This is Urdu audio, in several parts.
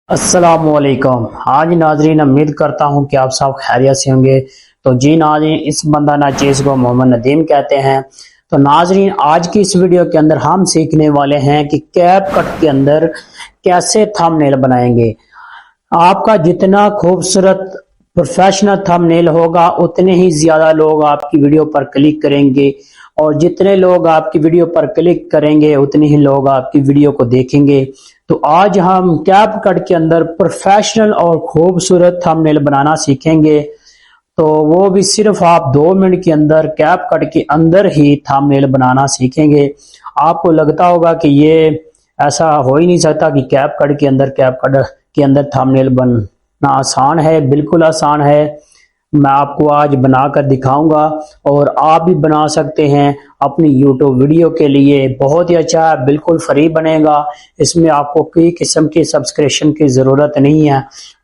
السلام علیکم۔ ہاں جی ناظرین، امید کرتا ہوں کہ آپ سب خیریت سے ہوں گے۔ تو جی ناظرین، اس بندہ ناچیز کو محمد ندیم کہتے ہیں۔ تو ناظرین، آج کی اس ویڈیو کے اندر ہم سیکھنے والے ہیں کہ کیپ کٹ کے اندر کیسے تھم نیل بنائیں گے۔ آپ کا جتنا خوبصورت پروفیشنل تھم نیل ہوگا اتنے ہی زیادہ لوگ آپ کی ویڈیو پر کلک کریں گے، اور جتنے لوگ آپ کی ویڈیو پر کلک کریں گے اتنے ہی لوگ آپ کی ویڈیو کو دیکھیں گے۔ تو آج ہم کیپ کٹ کے اندر پروفیشنل اور خوبصورت تھم نیل بنانا سیکھیں گے، تو وہ بھی صرف آپ 2 منٹ کے اندر کیپ کٹ کے اندر ہی تھم نیل بنانا سیکھیں گے۔ آپ کو لگتا ہوگا کہ یہ ایسا ہو ہی نہیں سکتا کہ کیپ کٹ کے اندر تھم نیل بننا آسان ہے۔ بالکل آسان ہے، میں آپ کو آج بنا کر دکھاؤں گا، اور آپ بھی بنا سکتے ہیں اپنی یوٹیوب ویڈیو کے لیے۔ بہت ہی اچھا ہے، بالکل فری بنے گا، اس میں آپ کو کوئی قسم کی سبسکرپشن کی ضرورت نہیں ہے،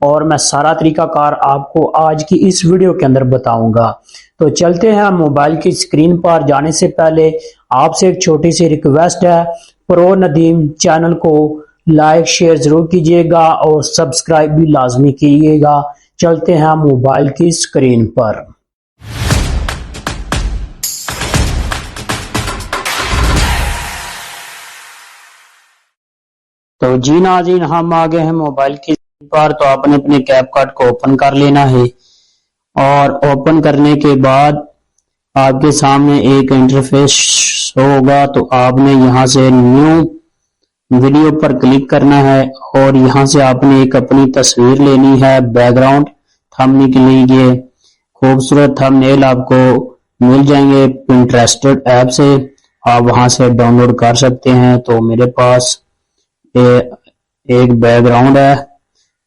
اور میں سارا طریقہ کار آپ کو آج کی اس ویڈیو کے اندر بتاؤں گا۔ تو چلتے ہیں، موبائل کی اسکرین پر جانے سے پہلے آپ سے ایک چھوٹی سی ریکویسٹ ہے، پرو ندیم چینل کو لائک شیئر ضرور کیجیے گا اور سبسکرائب بھی لازمی کیجیے گا۔ چلتے ہیں موبائل کی اسکرین پر۔ تو جی ناظرین، ہم آگے ہیں موبائل کی اسکرین پر۔ تو آپ نے اپنے کیپ کٹ کو اوپن کر لینا ہے، اور اوپن کرنے کے بعد آپ کے سامنے ایک انٹرفیس ہوگا۔ تو آپ نے یہاں سے نیو ویڈیو پر کلک کرنا ہے، اور یہاں سے آپ نے ایک اپنی تصویر لینی ہے بیک گراؤنڈ تھمنے کے لیے۔ خوبصورت تھم نیل آپ کو مل جائیں گے پنٹریسٹ ایپ سے، آپ وہاں سے ڈاؤن لوڈ کر سکتے ہیں۔ تو میرے پاس ایک بیک گراؤنڈ ہے،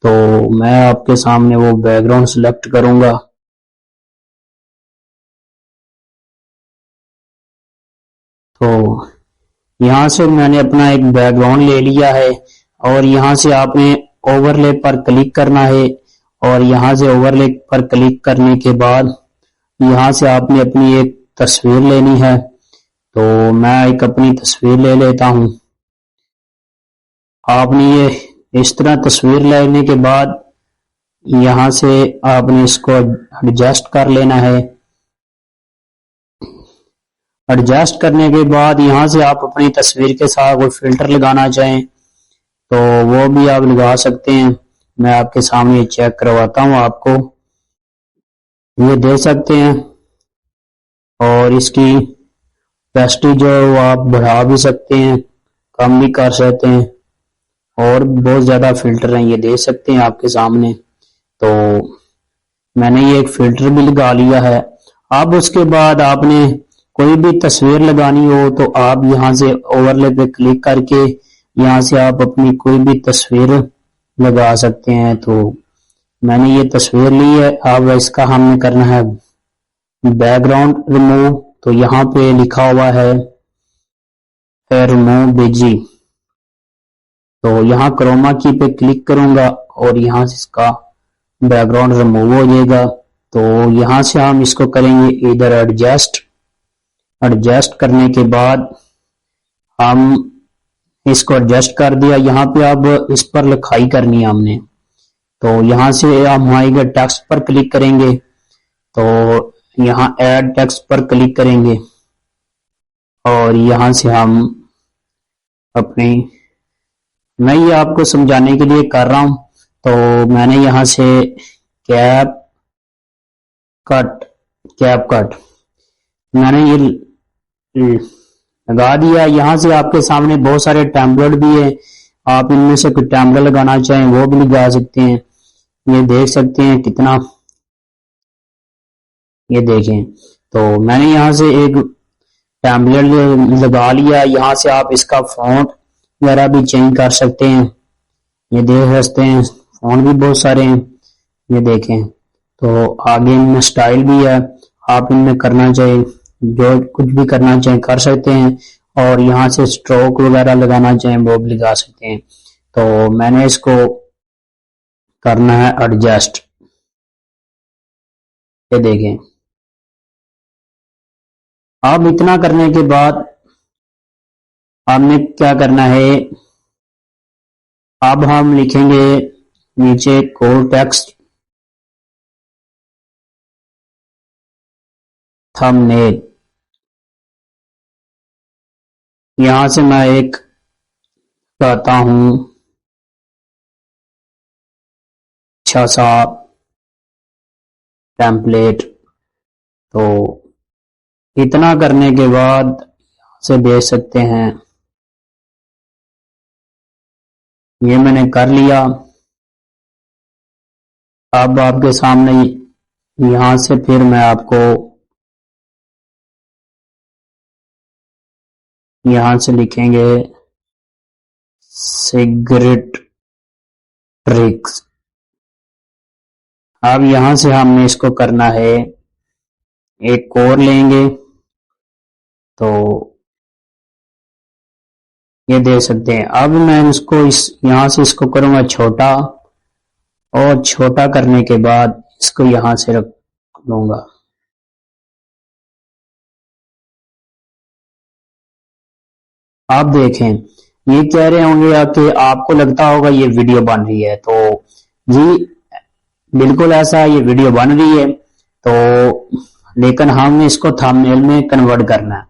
تو میں آپ کے سامنے وہ بیک گراؤنڈ سلیکٹ کروں گا۔ تو یہاں سے میں نے اپنا ایک بیک گراؤنڈ لے لیا ہے، اور یہاں سے آپ نے اوور لے پر کلک کرنا ہے، اور یہاں سے اوور لے پر کلک کرنے کے بعد یہاں سے آپ نے اپنی ایک تصویر لینی ہے۔ تو میں ایک اپنی تصویر لے لیتا ہوں۔ آپ نے یہ اس طرح تصویر لینے کے بعد یہاں سے آپ نے اس کو ایڈجسٹ کر لینا ہے۔ ایڈجسٹ کرنے کے بعد یہاں سے آپ اپنی تصویر کے ساتھ کوئی فلٹر لگانا چاہیں تو وہ بھی آپ لگا سکتے ہیں۔ میں آپ کے سامنے چیک کرواتا ہوں آپ کو، یہ دے سکتے ہیں، اور اس کی پیسٹی جو ہے وہ آپ بڑھا بھی سکتے ہیں، کم بھی کر سکتے ہیں، اور بہت زیادہ فلٹر ہیں، یہ دے سکتے ہیں آپ کے سامنے۔ تو میں نے یہ ایک فلٹر بھی لگا لیا ہے۔ اب اس کے بعد آپ نے کوئی بھی تصویر لگانی ہو تو آپ یہاں سے اوور لے پہ کلک کر کے یہاں سے آپ اپنی کوئی بھی تصویر لگا سکتے ہیں۔ تو میں نے یہ تصویر لی ہے، اب اس کا ہم نے کرنا ہے بیک گراؤنڈ ریموو۔ تو یہاں پہ لکھا ہوا ہے ریموو بیجی، تو یہاں کروما کی پہ کلک کروں گا، اور یہاں سے اس کا بیک گراؤنڈ ریموو ہو جائے گا۔ تو یہاں سے ہم اس کو کریں گے ادھر ایڈجسٹ کرنے کے بعد ہم اس کو ایڈجسٹ کر دیا۔ یہاں پہ اب اس پر لکھائی کرنی ہے ہم نے، تو یہاں سے ہم آئیں گے ٹیکسٹ پر کلک کریں گے، تو یہاں ایڈ ٹیکسٹ پر کلک کریں گے، اور یہاں سے ہم اپنی، میں یہ آپ کو سمجھانے کے لیے کر رہا ہوں۔ تو میں نے یہاں سے کیپ کٹ میں نے یہ لگا دیا۔ یہاں سے آپ کے سامنے بہت سارے ٹیمپلیٹ بھی ہیں، آپ ان میں سے کوئی ٹیمپلیٹ لگانا چاہیں وہ بھی لگا سکتے ہیں۔ یہ دیکھ سکتے ہیں کتنا، یہ دیکھیں۔ تو میں نے یہاں سے ایک ٹیمپلیٹ لگا لیا۔ یہاں سے آپ اس کا فونٹ وغیرہ بھی چینج کر سکتے ہیں، یہ دیکھ سکتے ہیں فونٹ بھی بہت سارے ہیں، یہ دیکھیں۔ تو آگے ان میں سٹائل بھی ہے، آپ ان میں کرنا چاہیں جو کچھ بھی کرنا چاہیں کر سکتے ہیں، اور یہاں سے سٹروک وغیرہ لگانا چاہیں وہ بھی لگا سکتے ہیں۔ تو میں نے اس کو کرنا ہے ایڈجسٹ، یہ دیکھیں۔ اب اتنا کرنے کے بعد آپ نے کیا کرنا ہے، اب ہم لکھیں گے نیچے کور ٹیکسٹ تھمبنیل، یہاں سے میں ایک کرتا ہوں اچھا سا ٹیمپلیٹ. تو اتنا کرنے کے بعد یہاں سے دیکھ سکتے ہیں یہ میں نے کر لیا. اب آپ کے سامنے یہاں سے پھر میں آپ کو یہاں سے لکھیں گے سگریٹ ٹرکس. اب یہاں سے ہم نے اس کو کرنا ہے ایک کور لیں گے. تو یہ دیکھ سکتے ہیں. اب میں اس کو یہاں سے اس کو کروں گا چھوٹا، اور چھوٹا کرنے کے بعد اس کو یہاں سے رکھ لوں گا. آپ دیکھیں یہ کہہ رہے ہوں گے کہ آپ کو لگتا ہوگا یہ ویڈیو بن رہی ہے. تو جی بالکل ایسا یہ ویڈیو بن رہی ہے. تو لیکن ہم نے اس کو تھمبنیل میں کنورٹ کرنا ہے.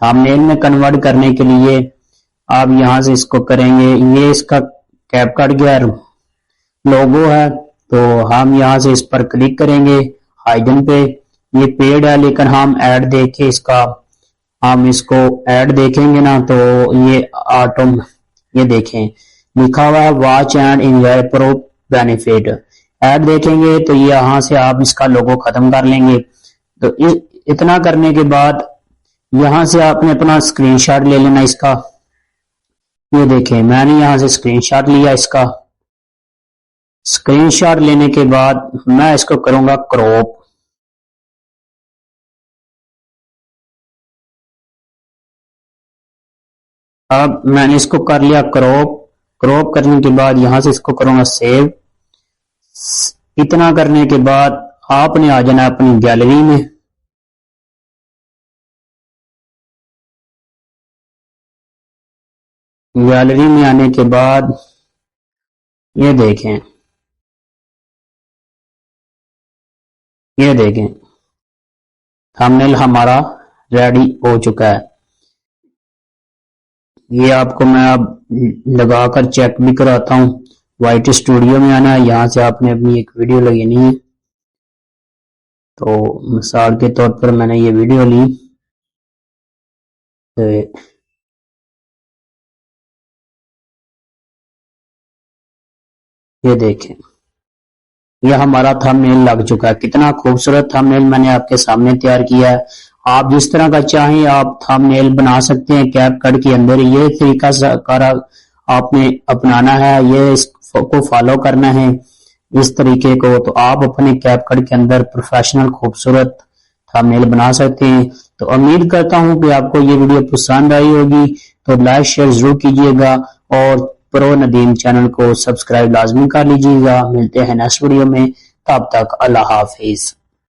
تھمبنیل میں کنورٹ کرنے کے لیے آپ یہاں سے اس کو کریں گے. یہ اس کا کیپ کٹ گیئر لوگو ہے. تو ہم یہاں سے اس پر کلک کریں گے آئیکن پہ. یہ پیڈ ہے لیکن ہم ایڈ دیکھیں اس کا، ہم اس کو ایڈ دیکھیں گے نا تو یہ یہ دیکھیں لکھا ہوا ہے watch and enjoy pro benefit. Ad دیکھیں گے تو یہاں سے آپ اس کا لوگو ختم کر لیں گے. تو اتنا کرنے کے بعد یہاں سے آپ نے اپنا اسکرین شاٹ لے لینا اس کا. یہ دیکھیں میں نے یہاں سے اسکرین شاٹ لیا اس کا. اسکرین شاٹ لینے کے بعد میں اس کو کروں گا کراپ. اب میں نے اس کو کر لیا کراپ کرنے کے بعد یہاں سے اس کو کروں گا سیو. اتنا کرنے کے بعد آپ نے آ جانا اپنی گیلری میں. گیلری میں آنے کے بعد یہ دیکھیں تھمبنیل ہمارا ریڈی ہو چکا ہے. یہ آپ کو میں اب لگا کر چیک بھی کراتا ہوں. وائٹ اسٹوڈیو میں آنا ہے، یہاں سے آپ نے اپنی ایک ویڈیو لگانی ہے. تو مثال کے طور پر میں نے یہ ویڈیو لی. یہ دیکھیں یہ ہمارا تھمبنیل لگ چکا ہے. کتنا خوبصورت تھمبنیل میں نے آپ کے سامنے تیار کیا ہے. آپ جس طرح کا چاہیں آپ تھمبنیل بنا سکتے ہیں کیپ کٹ کے اندر. یہ طریقہ کارا آپ نے اپنانا ہے، یہ اس کو فالو کرنا ہے اس طریقے کو. تو آپ اپنے کیپ کٹ کے اندر پروفیشنل خوبصورت تھمبنیل بنا سکتے ہیں. تو امید کرتا ہوں کہ آپ کو یہ ویڈیو پسند آئی ہوگی. تو لائک شیئر ضرور کیجیے گا اور پرو ندیم چینل کو سبسکرائب لازمی کر لیجیے گا. ملتے ہیں نیکسٹ ویڈیو میں، تب تک اللہ حافظ.